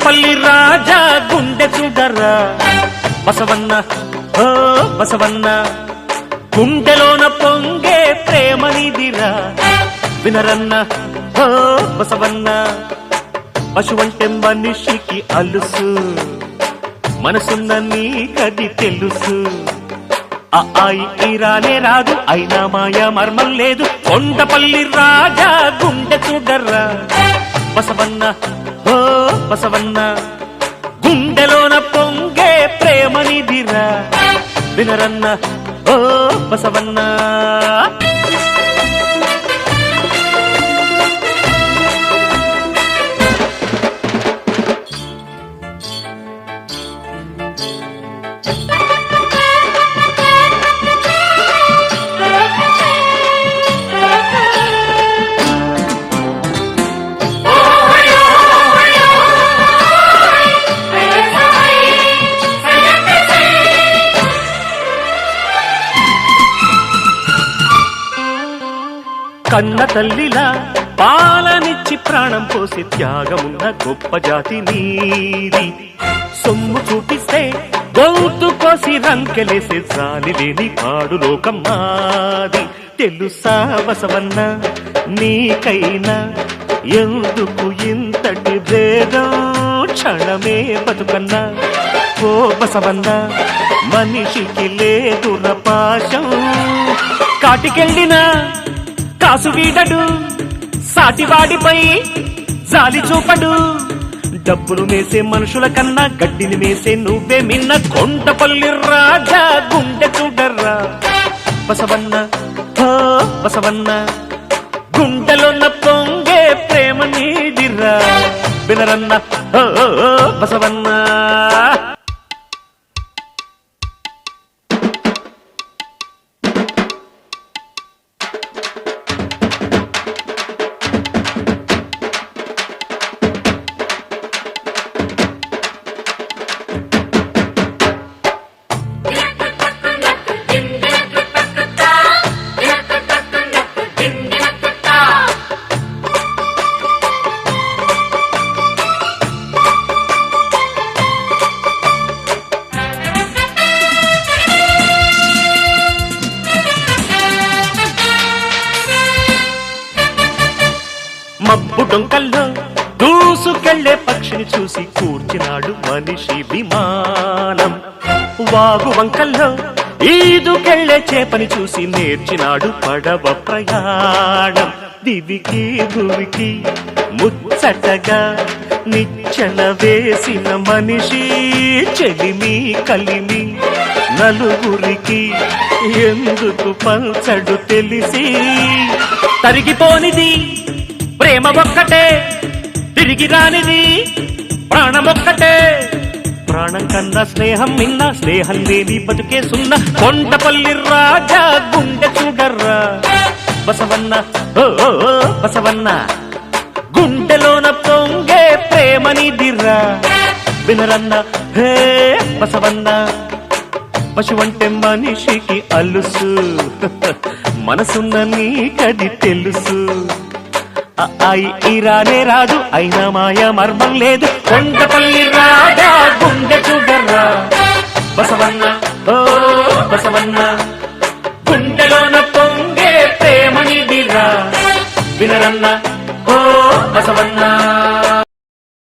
కొండపల్లి రాజా గుండె చూడరా బసవన్న ఓ బసవన్న గుండెలోన పొంగే ప్రేమనిదిరా వినరన్న ఓ బసవన్న పశువంటే మనిషికి అలుసు మనసున్న నీకది తెలుసు రానే రాదు అయినా మాయా మర్మం లేదు కొండపల్లి రాజా గుండె చూడర్రా బసవన్న ఓ బసవన్న గుండెలోన పొంగే ప్రేమనిదిరా వినరన్న ఓ బసవన్న కన్న తల్లిలా పాలనిచ్చి ప్రాణం పోసి త్యాగమున్న గొప్ప జాతి నీది సొమ్ము చూపిస్తే గౌతు కోసి రంకెలేసే జాలి లేని పాడు లోకం మాది తెలుసా బసవన్న నీకైనా ఎందుకు ఇంతటి భేదం క్షణమే బతుకన్నా ఓ బసవన్న మనిషికి లేదుర పాశం కాటికెళ్ళినా కాసు వీడడు సాటివాడిపై జాలి చూపడు డబ్బులు మేసే మనుషుల కన్నా గడ్డిని మేసే నువ్వే మిన్న కొండపల్లి రాజా గుండె చూడర్రా బసవన్న ఓ బసవన్న గుండెలోన పొంగే ప్రేమ నీదిరా వినరన్న ఓ బసవన్న మబ్బు డొంకల్లో దూసుకెళ్లే పక్షిని చూసి కూర్చినాడు మనిషి విమానం వాగు వంకల్లో ఈదుకెళ్లే చేపని చూసి నేర్చినాడు పడవ ప్రయాణం దివికి భువికి ముచ్చటగా నిచ్చెన వేసిన మనిషి చెలిమి కలిమి నలుగురికి ఎందుకు పంచడు తెలిసి తరిగిపోనిది ప్రేమ ఒక్కటే తిరిగి రానిది ప్రాణమొక్కటే ప్రాణం కన్నా స్నేహం మిన్న స్నేహం లేని బతుకే సున్న కొండపల్లి రాజా గుండె చూడర్రా బసవన్న ఓ బసవన్న గుండెలోన పొంగే ప్రేమనిదిరా వినరన్న హే బసవన్న పశువంటే మనిషికి అలుసు మనసున్న నీకది తెలుసు రానే రాదు అయినా మాయా మర్మం లేదు కొండపల్లి రాజా గుండె చూడర్రా బసవన్న ఓ బసవన్న గుండెలోన పొంగే ప్రేమనిదిరా వినరన్న ఓ బసవన్న